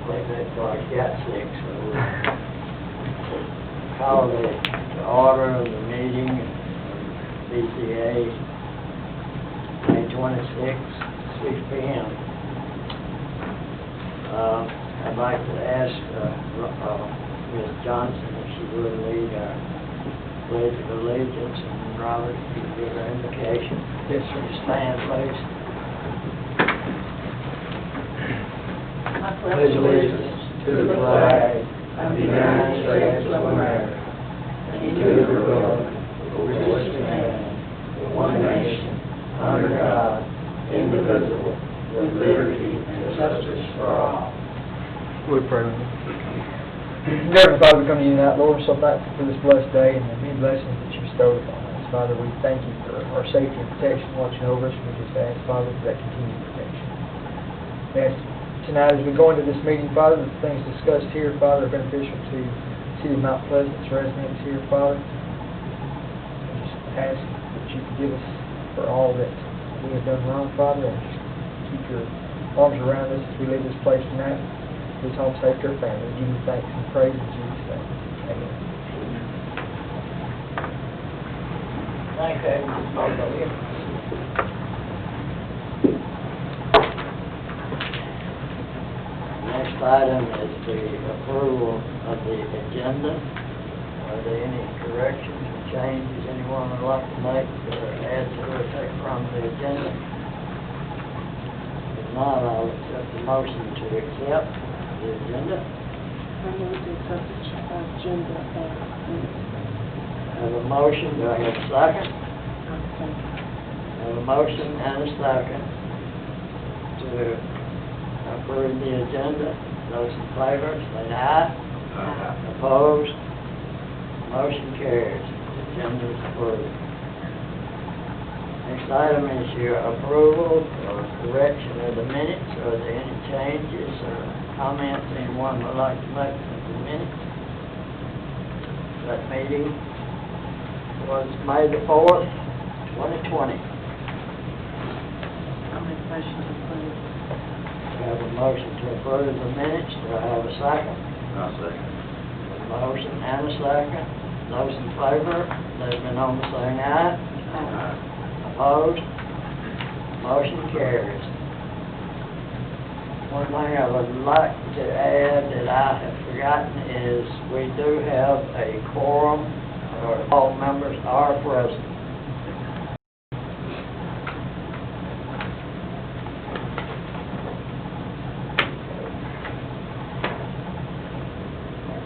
think that boy got sick, so we'll call the order of the meeting of BCA, May 26th, 6 p.m. I'd like to ask Ms. Johnson if she would lead our Pledge of Allegiance, and Robert, if you could give her invocation. Yes, sir. Stand, please. I Pledge allegiance to the flag of the United States of America and to the republic for which it stands, one nation, under God, indivisible, with liberty and justice for all. We'll pray. Heavenly Father, we come to you tonight, Lord, so thankful for this blessed day and the many blessings that you bestowed upon us. Father, we thank you for our safety and protection watching over us. We just ask, Father, for that continued protection. We ask tonight as we go into this meeting, Father, that the things discussed here, Father, are beneficial to the city of Mount Pleasant's residents here, Father. We just ask that you forgive us for all that we have done wrong, Father, and just keep your arms around us as we leave this place tonight. This home safe to our family. We give you thanks and praise in Jesus' name. Amen. Thank you, both of you. Next item is the approval of the agenda. Are there any corrections or changes anyone would like to make or add to or take from the agenda? If not, I'll accept the motion to accept the agenda. I move to accept the agenda as I have a motion, do I have a second? I have a motion and a second to approve the agenda. Those in favor, say aye. Aye. Opposed? Motion carries. The agenda is approved. Next item is your approval or correction of the minutes. Are there any changes or comments anyone would like to make of the minutes? That meeting was May the 4th, 2020. I'll make a motion to approve. I have a motion to approve the minutes. Do I have a second? I'll second. A motion and a second. Those in favor, let me know by saying aye. Opposed? Motion carries. One thing I would like to add that I have forgotten is we do have a quorum, or all members are present.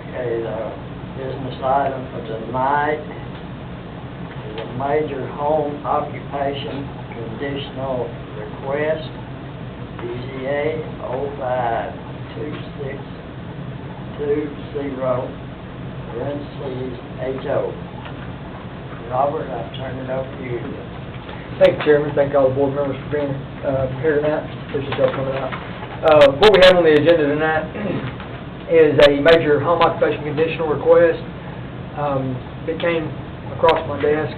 Okay, the business item for tonight is a major home occupation conditional request, BZA 0526220, parentheses, HO. Robert, I'll turn it over to you. Thank you, Chairman. Thank all the board members for being here tonight. Appreciate y'all coming out. What we have on the agenda tonight is a major home occupation conditional request. It came across my desk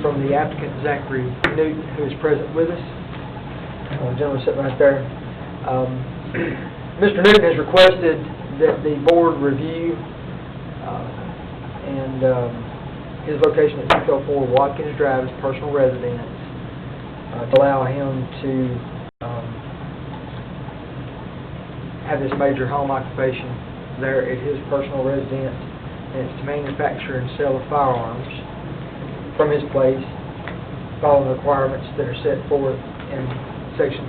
from the applicant, Zachary Newton, who is present with us. The gentleman sitting right there. Mr. Newton has requested that the board review his location at 604 Watkins Drive, his personal residence, to allow him to have this major home occupation there at his personal residence, and it's to manufacture and sell of firearms from his place, following the requirements that are set forth in Section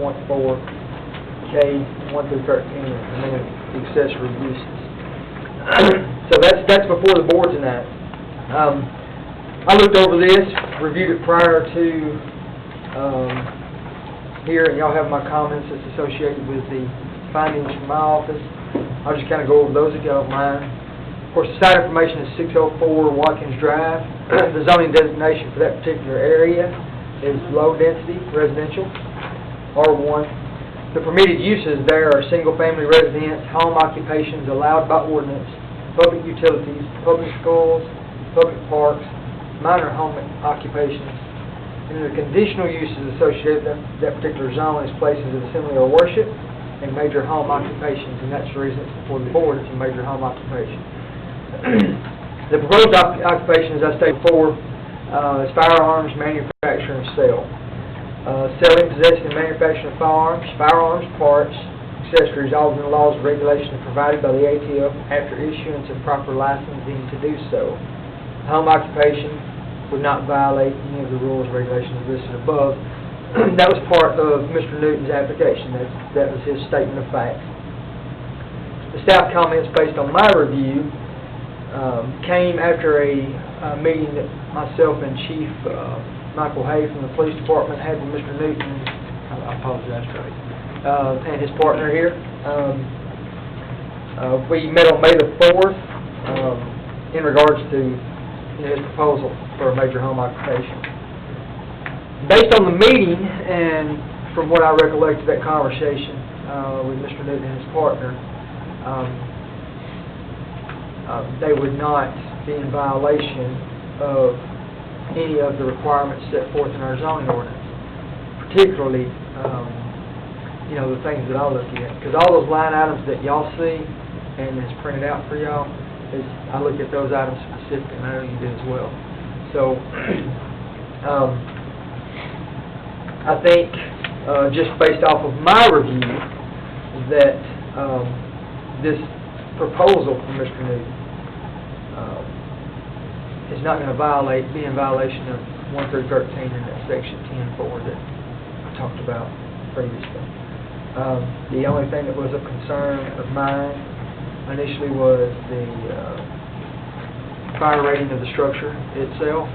10.4K 1 through 13 of the accessory uses. So that's before the board tonight. I looked over this, reviewed it prior to here, and y'all have my comments that's associated with the findings from my office. I'll just kind of go over those if y'all don't mind. Of course, the site information is 604 Watkins Drive. The zoning designation for that particular area is low-density residential, R1. The permitted uses there are single-family residence, home occupations allowed by ordinance, public utilities, public schools, public parks, minor home occupations. And the conditional uses associated with that particular zone is places of assembly or worship, a major home occupation, and that's the reason it's before the board, it's a major home occupation. The proposed occupation, as I stated before, is firearms manufacture and sale. Selling, possessing, and manufacturing of firearms, parts, accessories, all within the laws and regulations provided by the ATF after issuance of proper licensing to do so. Home occupation would not violate any of the rules and regulations listed above. That was part of Mr. Newton's application. That was his statement of fact. The staff comments based on my review came after a meeting that myself and Chief Michael Hay from the police department had with Mr. Newton. I apologize, Trey. And his partner here. We met on May the 4th in regards to his proposal for a major home occupation. Based on the meeting and from what I recollect of that conversation with Mr. Newton and his partner, they would not be in violation of any of the requirements set forth in our zoning ordinance, particularly the things that I look at, because all those line items that y'all see and is printed out for y'all, I look at those items specifically, and I know you do as well. So, I think, just based off of my review, that this proposal from Mr. Newton is not going to be in violation of 1 through 13 in that section 10.4 that I talked about previously. The only thing that was of concern of mine initially was the fire rating of the structure itself,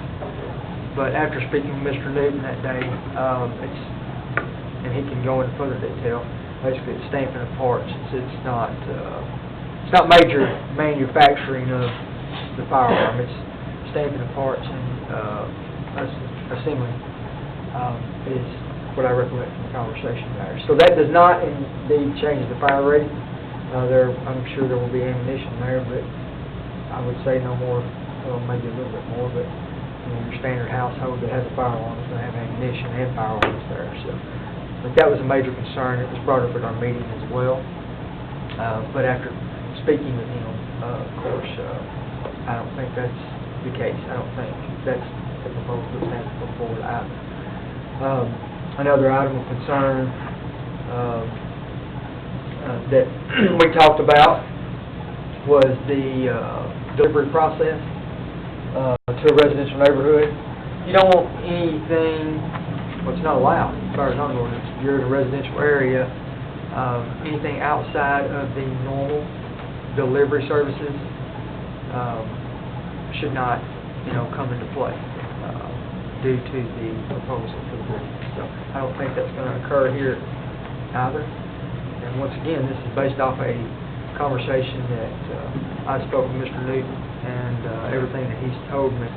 but after speaking with Mr. Newton that day, and he can go into further detail, basically it's stamping of parts. It's not major manufacturing of the firearm. It's stamping of parts and assembly is what I recollect from the conversation there. So that does not indeed change the fire rating. I'm sure there will be ammunition there, but I would say no more, maybe a little bit more, but your standard household that has a firearm is going to have ammunition and firearms there. So, but that was a major concern. It was brought up at our meeting as well. But after speaking with him, of course, I don't think that's the case. I don't think that's the proposal that's been put forward either. Another item of concern that we talked about was the delivery process to a residential neighborhood. You don't want anything, it's not allowed as far as zoning ordinance. If you're in a residential area, anything outside of the normal delivery services should not, come into play due to the proposal for the business. So I don't think that's going to occur here either. And once again, this is based off a conversation that I spoke with Mr. Newton, and everything that he's told me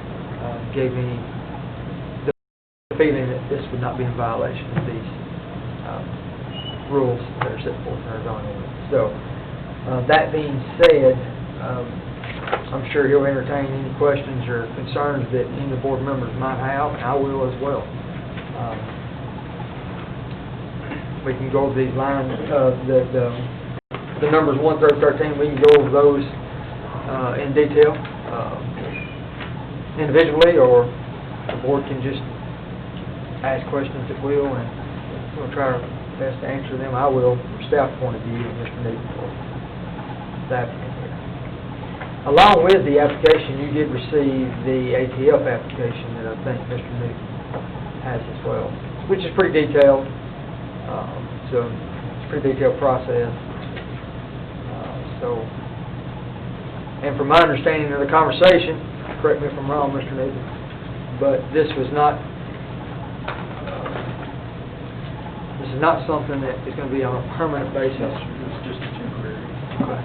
gave me the feeling that this would not be in violation of these rules that are set forth in our zoning ordinance. So that being said, I'm sure he'll entertain any questions or concerns that any of the board members might have, and I will as well. We can go over these lines, the numbers 1 through 13, we can go over those in detail individually, or the board can just ask questions at will, and we'll try our best to answer them. I will, from staff point of view, and Mr. Newton for the applicant here. Along with the application, you did receive the ATF application that I think Mr. Newton has as well, which is pretty detailed. So it's a pretty detailed process. And from my understanding of the conversation, correct me if I'm wrong, Mr. Newton, but this is not something that is going to be on a permanent basis. It's just a temporary. Okay.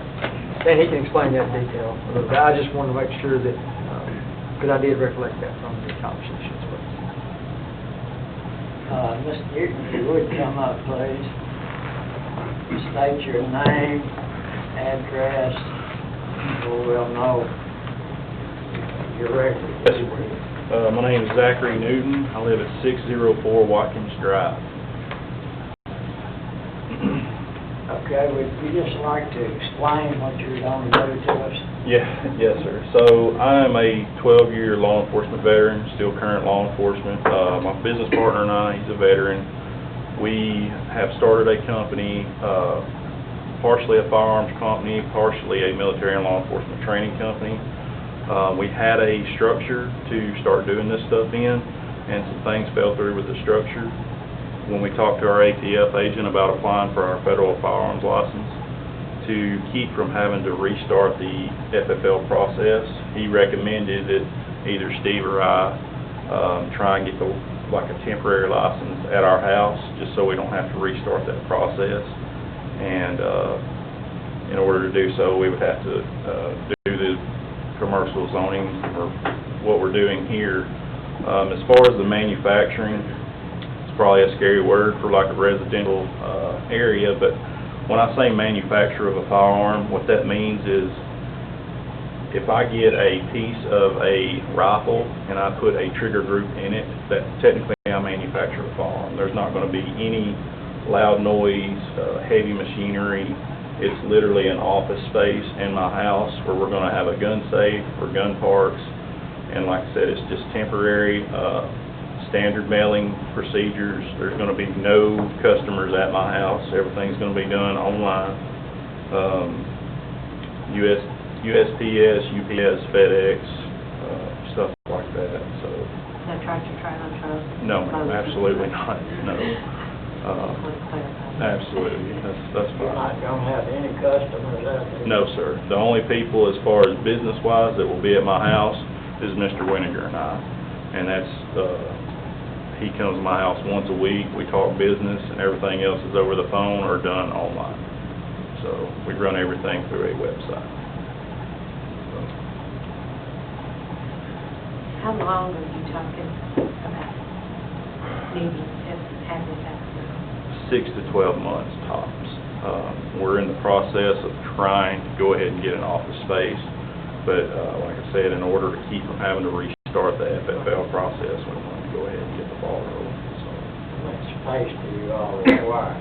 And he can explain that in detail a little bit. I just wanted to make sure that, because I did recollect that from the conversation as well. Mr. Newton, if you would come up, please. State your name, address, so we'll know your record. Yes, sir. My name is Zachary Newton. I live at 604 Watkins Drive. Okay, would you just like to explain what you're going to do to us? Yeah, yes, sir. So I am a 12-year law enforcement veteran, still current law enforcement. My business partner and I, he's a veteran. We have started a company, partially a firearms company, partially a military and law enforcement training company. We had a structure to start doing this stuff in, and some things fell through with the structure. When we talked to our ATF agent about applying for our federal firearms license, to keep from having to restart the FFL process, he recommended that either Steve or I try and get like a temporary license at our house, just so we don't have to restart that process. And in order to do so, we would have to do the commercial zoning, or what we're doing here. As far as the manufacturing, probably a scary word for like a residential area, but when I say manufacturer of a firearm, what that means is if I get a piece of a rifle and I put a trigger group in it, that technically I manufacture a firearm. There's not going to be any loud noise, heavy machinery. It's literally an office space in my house where we're going to have a gun safe for gun parts, and like I said, it's just temporary. Standard mailing procedures. There's going to be no customers at my house. Everything's going to be done online. USPS, UPS, FedEx, stuff like that. So. No tractor trailer truck? No, ma'am, absolutely not. No. Absolutely. That's You're fine. not going to have any customers out there? No, sir. The only people, as far as business-wise, that will be at my house is Mr. Winiger and I, and that's. He comes to my house once a week, we talk business, and everything else is over the phone or done online. So we run everything through a website. So. How long are you talking about needing to have this accident? 6 to 12 months tops. We're in the process of trying to go ahead and get an office space, but like I said, in order to keep from having to restart the FFL process, we want to go ahead and get the ball rolling. So. How much space do you all require?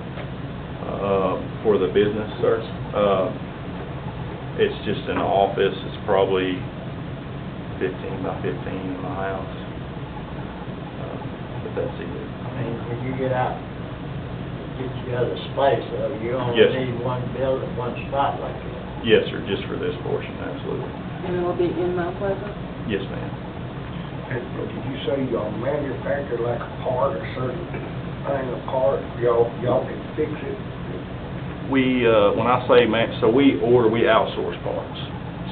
For the business, sir, it's just an office. It's probably 15 by 15 in my house, but that's it. I mean, when you get out, get you other space, though, you only Yes. need one building, one spot like that. Yes, sir, just for this portion, absolutely. And it will be in Mount Pleasant? Yes, ma'am. And did you say y'all manufacture like a part, a certain thing, a part, y'all can fix it? We, when I say so we outsource parts.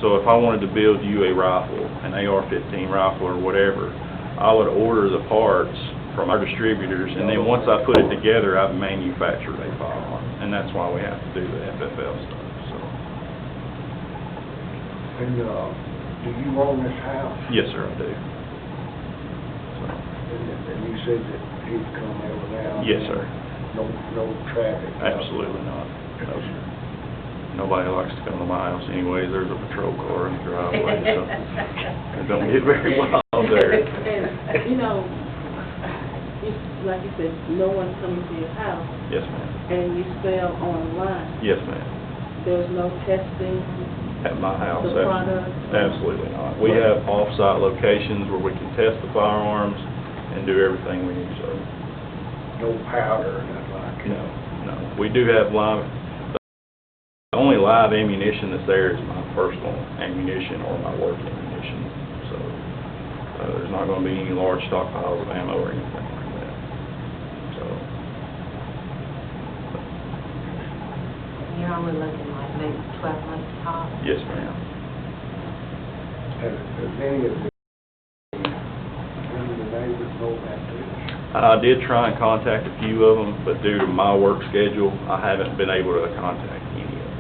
So if I wanted to build you a rifle, an AR-15 rifle or whatever, I would order the parts from our distributors, and then once I put it together, I've manufactured a firearm, and that's why we have to do the FFL stuff, so. And, do you own this house? Yes, sir, I do. And you said that he'd come over now? Yes, sir. No traffic? Absolutely not. No, sir. Nobody likes to come to my house anyways. There's a patrol car in the driveway, so it don't get very wild there. And, you know, like you said, no one's coming to your house, Yes, ma'am. and you sell online. Yes, ma'am. There's no testing, At my house, the product? absolutely not. We have off-site locations where we can test the firearms and do everything we need, so, No powder or nothing like that? no. We do have live, the only live ammunition that's there is my personal ammunition or my work ammunition, so, there's not gonna be any large stockpiles of ammo or anything like that, so. You're only looking like maybe 12 months top? Yes, ma'am. Has any of the neighbors know about this? I did try and contact a few of them, but due to my work schedule, I haven't been able to contact any of them.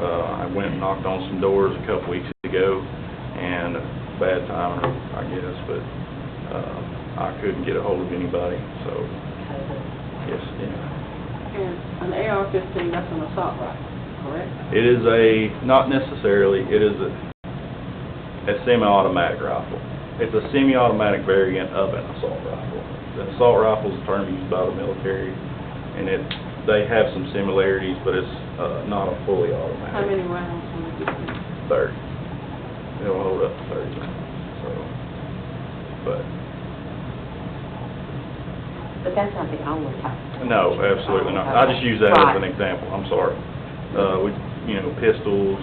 I went and knocked on some doors a couple weeks ago, and bad timing, I guess, but I couldn't get a hold of anybody, so, yes, yeah. and an AR-15, that's an assault rifle, correct? It is not necessarily, it is a semi-automatic rifle. It's a semi-automatic variant of an assault rifle. The assault rifle is a term used by the military, and it they have some similarities, but it's, not a fully automatic. How many rounds will it be? 30. It'll hold up to 30, so, but, But that's not the only type. no, absolutely not. I just use that as an example, I'm sorry. We, pistols,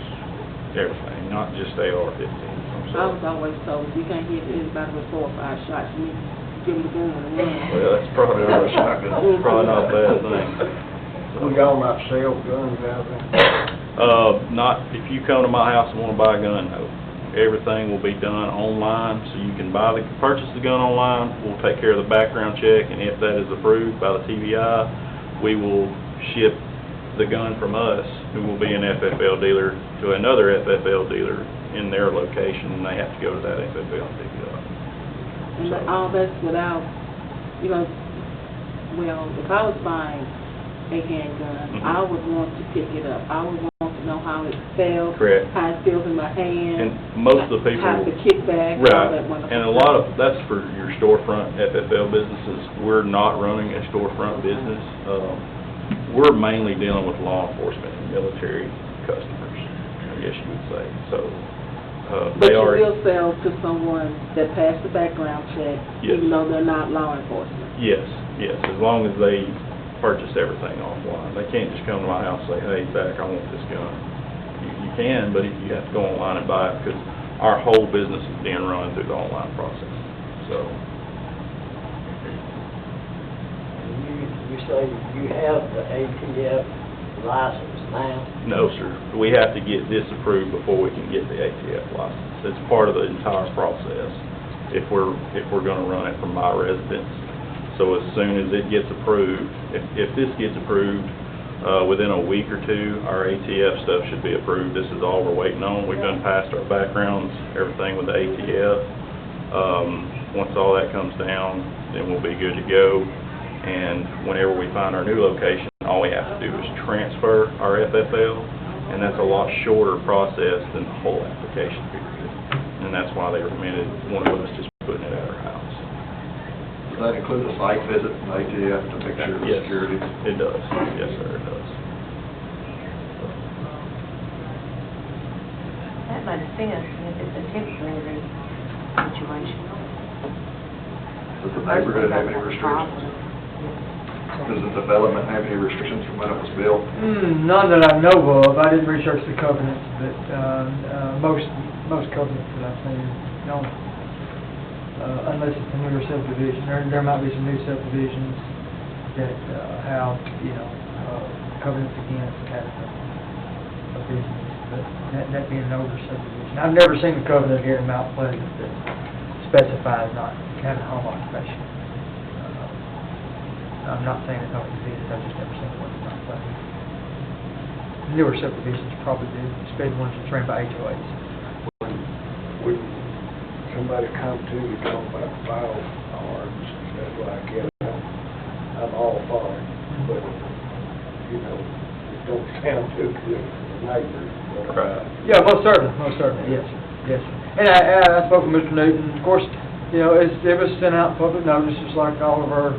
everything, not just AR-15s, I'm I sorry. was always told, you can't hit anybody with 4 or 5 shots, you need to give them the gun and run. Well, that's probably not a shotgun, probably not a bad thing. We all not sell guns out there. Not, if you come to my house and wanna buy a gun, no. Everything will be done online, so you can purchase the gun online, we'll take care of the background check, and if that is approved by the TVI, we will ship the gun from us, who will be an FFL dealer, to another FFL dealer in their location, and they have to go to that FFL and pick it up. And all that's without, well, if I was buying a handgun, Mhm. I would want to pick it up. I would want to know how it feels. Correct. How it feels in my hand. And most of the people... How the kickback, all Right, that wonderful and a lot of, that's for your storefront FFL businesses. We're not running a storefront business. We're mainly dealing with law enforcement and military customers, I guess you would say. So, But they you are... will sell to someone that passed the background check, Yes. even though they're not law enforcement. Yes, as long as they purchase everything offline. They can't just come to my house and say, hey, Zach, I want this gun. You can, but you have to go online and buy it, because our whole business is being run through the online process, so... You say you have the ATF license now? No, sir. We have to get this approved before we can get the ATF license. It's part of the entire process if we're gonna run it from my residence. So as soon as it gets approved, if this gets approved, within a week or two, our ATF stuff should be approved. This is all we're waiting on. We've done passed our backgrounds, everything with the ATF. Once all that comes down, then we'll be good to go. And whenever we find our new location, all we have to do is transfer our FFL, and that's a lot shorter process than the whole application period. And that's why they recommended one of us just putting it at our house. Does that include a site visit from ATF to make sure the Yes, security? it does. Yes, sir, it does. That makes sense if it's a temporary situation. Does the neighborhood have any restrictions? Does the development have any restrictions from when it was built? None that I know of. I didn't research the covenants, but most covenants that I've seen don't, unless it's a newer subdivision. There might be some new subdivisions that have, covenants against kind of a business, but that being an older subdivision. I've never seen a covenant here in Mount Pleasant that specifies not having home occupation. I'm not saying it don't exist, I've just never seen one in Mount Pleasant. Newer subdivisions probably do, especially ones that's ran by HOAs. When somebody come to you talking about firearms and stuff like that, I'm all for it, but, it don't sound too good for the neighbors. but, Right. Yeah, most certainly, yes, sir, yes. Sir. And I spoke with Mr. Newton, of course, it was sent out in public notice, just like all of our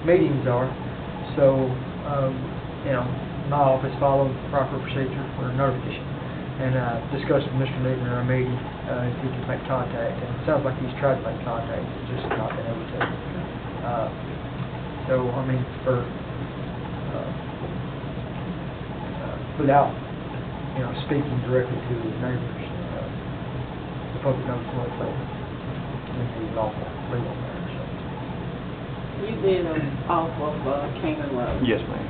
meetings are. So, my office followed the proper procedure for notification. And discussed with Mr. Newton in our meeting, if he could make contact. And it sounds like he's tried to make contact, he's just not been able to. Without, speaking directly to his neighbors, the public notice was in the lawful legal manner, so. You did off of Canaan Road. Yes, ma'am.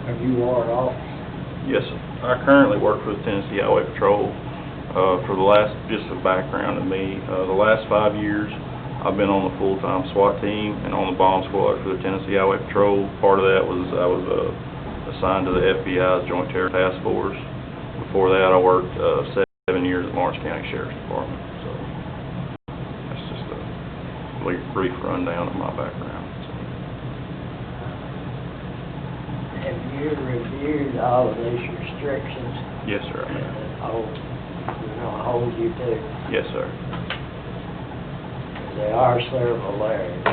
Have you warrant office? Yes, sir. I currently work for the Tennessee Highway Patrol. For the last, just a background of me, the last 5 years, I've been on the full-time SWAT team and on the bomb squad for the Tennessee Highway Patrol. Part of that was I was assigned to the FBI's Joint Terror Task Force. Before that, I worked 7 years at Lawrence County Sheriff's Department. So that's just a brief rundown of my background. So. Have you reviewed all of these restrictions Yes, sir. I have. that hold you to? Yes, sir. There are several areas.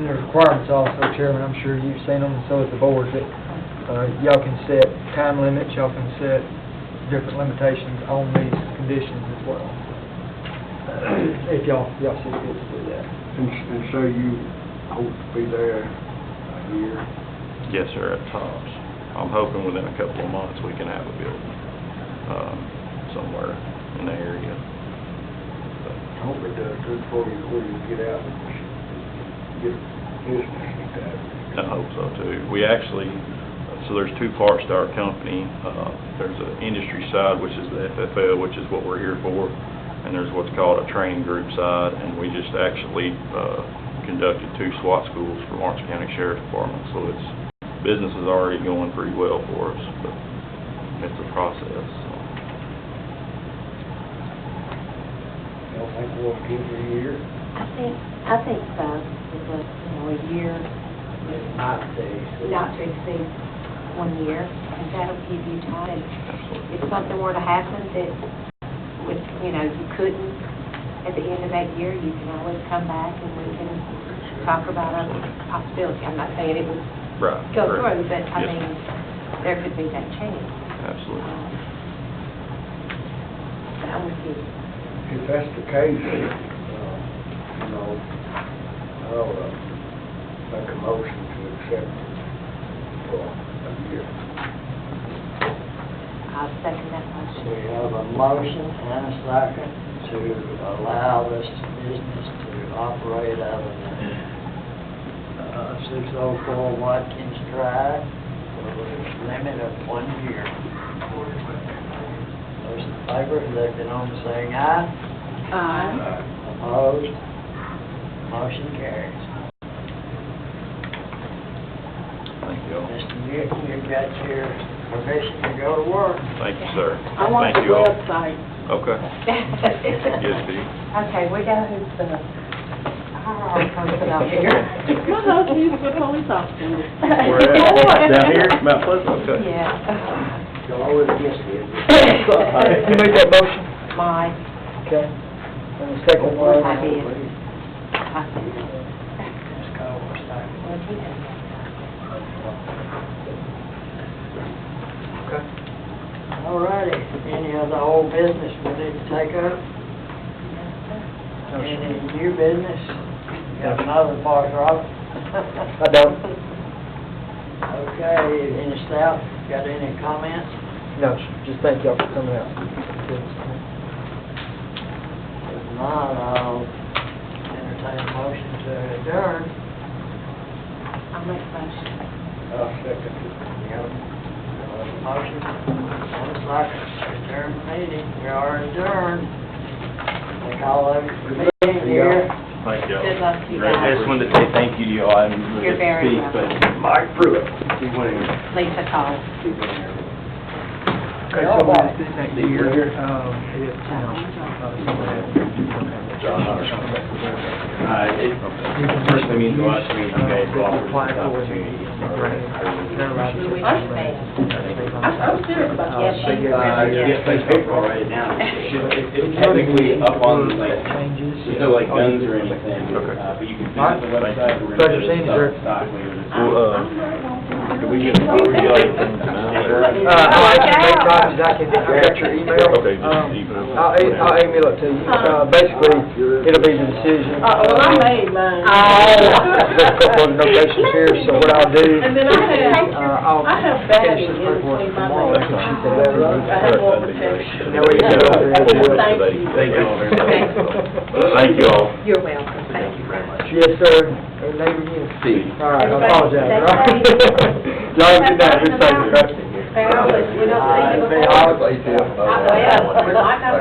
And there's requirements also, Chairman, I'm sure you've seen them, and so has the board, that y'all can set time limits, y'all can set different limitations on these conditions as well. If y'all see fit to do that. And so you hope to be there a year? Yes, sir, at tops. I'm hoping within a couple of months we can have a building, somewhere in the area. I hope it does good for you before you get out and get business like that. I hope so too. We actually, so there's two parts to our company. There's an industry side, which is the FFL, which is what we're here for, and there's what's called a training group side, and we just actually conducted 2 SWAT schools for Lawrence County Sheriff's Department, so business is already going pretty well for us, but it's a process. So. You don't think we'll give you a year? I think so, because, a year is Not to. not to exceed 1 year, and that'll give you time. Absolutely. If something were to happen that would, you couldn't, at the end of that year, you can always come back and we can talk about a possibility. I'm not saying it would Right. go correct. through, but I Yes, mean, ma'am. there could be that chance. Absolutely. But I'm with you. If that's the case, I'll make a motion to accept it for a year. I'll second that motion. We have a motion and a second to allow this business to operate out of the 604 Watkins Drive for a limit of 1 year. Those in favor, let it know by saying aye. Aye. Opposed? Motion carries. Thank you all. Mr. Newton, you've got your permission to go to work. Thank you, sir. I want the Thank you all. website. Okay. Yes, Steve. Okay, we got who's the person out here. My husband used to be a police officer. Where at? Down here, Mount Pleasant? Okay. Yeah. You'll always miss me. You made that motion? Mine. Okay. And the second one? I did. Ms. Culver, second. Well, he doesn't. Okay. All righty. Any other old business we need to take up? Any new business? Got another part, Robert? I don't. Okay, any staff got any comments? No, just thank y'all for coming out. If not, I'll entertain a motion to adjourn. I'll make a motion. I'll second it. Motion, and a second, adjourn the meeting, we are adjourned. Thank all of you for being here. Thank you all. Good luck to you I guys. just wanted to say thank you to you all. I didn't really You're get to very speak, welcome. but Mike Pruitt. he went in. Lisa called. Okay, so this next year, if, First meeting to us, you guys offered apply this for opportunity. I'm serious about Yes, that. she- Yes, place paper, I'll write it down. It's technically up on, like, there's no like guns or anything, Okay. but you can visit the website. We're Pleasure gonna seeing you, put sir. it up stock later this Well, week. can we get a copy of it from tonight? I can make copies, I got your email. Okay, just email. I'll email it to you. Basically, it'll be the decision. Well, I made mine. There's a couple of notations here, so what I'll do, And then I'll I have finish bagging this in paperwork between my tomorrow. legs. She said that was I have more protection. Now we can go over there and do it. Thank you. Thank you all very much. Thank you all. You're welcome. Thank you very much. Yes, sir. Her name again? Steve. All right, I Everybody apologize. stay all right? safe. Y'all have a good night. Be safe, right? Farrell, we don't see you Be before. all- Well, we might not